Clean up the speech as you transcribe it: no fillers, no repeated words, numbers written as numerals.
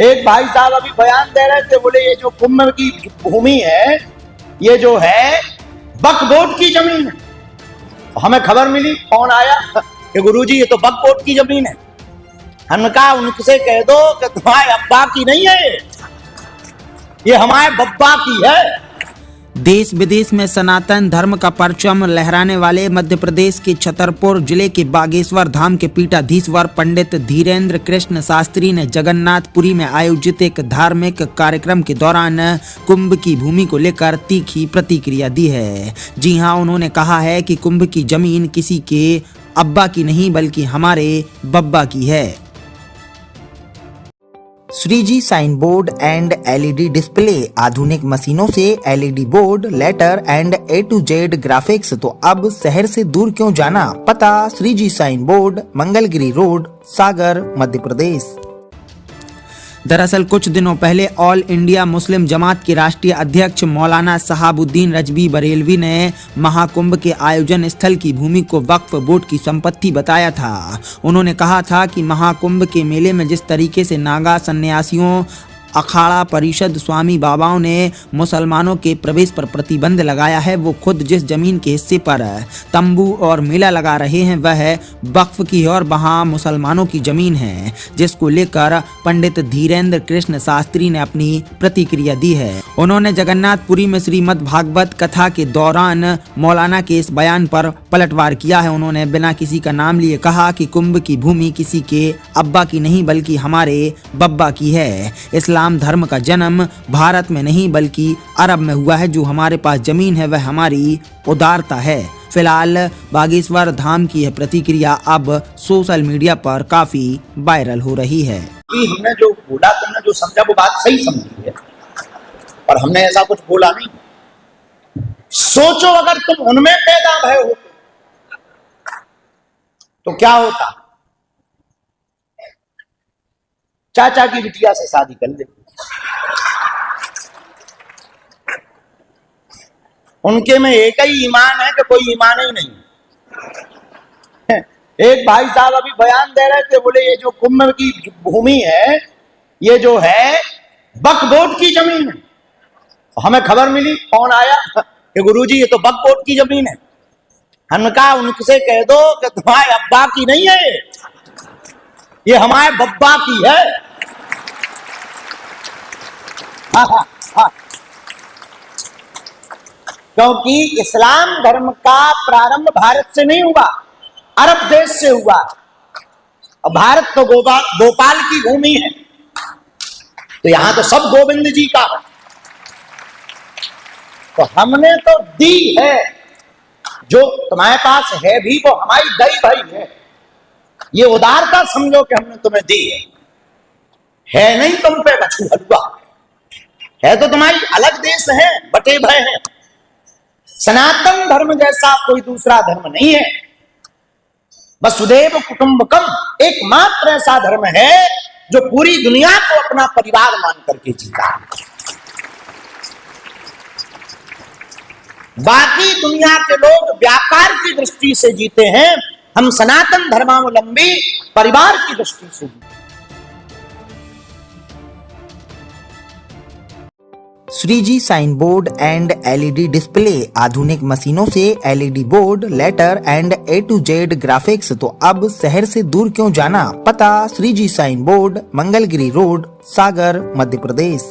एक भाई साहब अभी बयान दे रहे थे, बोले ये जो कुंभ की भूमि है ये जो है वक्फ बोर्ड की जमीन है। हमें खबर मिली, फोन आया कि गुरुजी ये तो वक्फ बोर्ड की जमीन है। हमने कहा उनसे कह दो कि तुम्हारे अब्बा की नहीं है, ये हमारे बब्बा की है। देश विदेश में सनातन धर्म का परचम लहराने वाले मध्य प्रदेश के छतरपुर जिले के बागेश्वर धाम के पीठाधीश्वर पंडित धीरेन्द्र कृष्ण शास्त्री ने जगन्नाथपुरी में आयोजित एक धार्मिक कार्यक्रम के दौरान कुंभ की भूमि को लेकर तीखी प्रतिक्रिया दी है। जी हां, उन्होंने कहा है कि कुंभ की जमीन किसी के अब्बा की नहीं बल्कि हमारे बब्बा की है। Shreeji sign board and LED display, आधुनिक मशीनों से LED board, letter and A to Z graphics. तो अब शहर से दूर क्यों जाना, पता Shreeji sign board, Mangalgiri road, Sagar, Madhya Pradesh. दरअसल कुछ दिनों पहले ऑल इंडिया मुस्लिम जमात के राष्ट्रीय अध्यक्ष मौलाना शहाबुद्दीन रजवी बरेलवी ने महाकुंभ के आयोजन स्थल की भूमि को वक्फ बोर्ड की संपत्ति बताया था। उन्होंने कहा था कि महाकुंभ के मेले में जिस तरीके से नागा सन्यासियों, अखाड़ा परिषद, स्वामी बाबाओं ने मुसलमानों के प्रवेश पर प्रतिबंध लगाया है, वो खुद जिस जमीन के हिस्से पर तंबू और मेला लगा रहे हैं वह वक्फ की और वहां मुसलमानों की जमीन है, जिसको लेकर पंडित धीरेन्द्र कृष्ण शास्त्री ने अपनी प्रतिक्रिया दी है। उन्होंने जगन्नाथपुरी में श्रीमद् भागवत कथा के दौरान मौलाना के इस बयान पर पलटवार किया है। उन्होंने बिना किसी का नाम लिए कहा कि कुंभ की भूमि किसी के अब्बा की नहीं बल्कि हमारे बब्बा की है। इस्लाम धर्म का जन्म भारत में नहीं बल्कि अरब में हुआ है। जो हमारे पास जमीन है वह हमारी उदारता है। फिलहाल बागेश्वर धाम की यह प्रतिक्रिया अब सोशल मीडिया पर काफी वायरल हो रही है। हमने जो बोला, तुमने जो समझा वो बात सही समझी है, पर हमने ऐसा कुछ बोला नहीं। सोचो अगर तुम उनमें पैदा भय हो तो क्या होता। चाचा की बिटिया से शादी कर ले, उनके में एक ही ईमान है कि कोई ईमान ही नहीं। एक भाई साहब अभी बयान दे रहे थे, बोले ये जो कुंभ की भूमि है ये जो है वक्फ बोर्ड की जमीन है। हमें खबर मिली, फोन आया कि गुरुजी ये तो वक्फ बोर्ड की जमीन है। हमने कहा उनसे कह दो कि तुम्हारे अब्बा की नहीं है, ये हमारे बब्बा की है। हाँ। क्योंकि इस्लाम धर्म का प्रारंभ भारत से नहीं हुआ, अरब देश से हुआ। और भारत तो गोपाल की भूमि है, तो यहां तो सब गोविंद जी का है। तो हमने तो दी है, जो तुम्हारे पास है भी वो हमारी दई भाई है। ये उदारता समझो कि हमने तुम्हें दी है नहीं तुम पे बछू हलवा है, तो तुम्हारी अलग देश है, बटे भय है। सनातन धर्म जैसा कोई दूसरा धर्म नहीं है। वसुदेव कुटुंबकम एकमात्र ऐसा धर्म है जो पूरी दुनिया को अपना परिवार मान करके जीता। बाकी दुनिया के लोग व्यापार की दृष्टि से जीते हैं, हम सनातन धर्मावलंबी परिवार की दृष्टि से जीते। Shreeji sign board and LED display, आधुनिक मशीनों से LED board, letter and A to Z graphics. तो अब शहर से दूर क्यों जाना, पता Shreeji sign board, Mangalgiri road, Sagar, Madhya प्रदेश।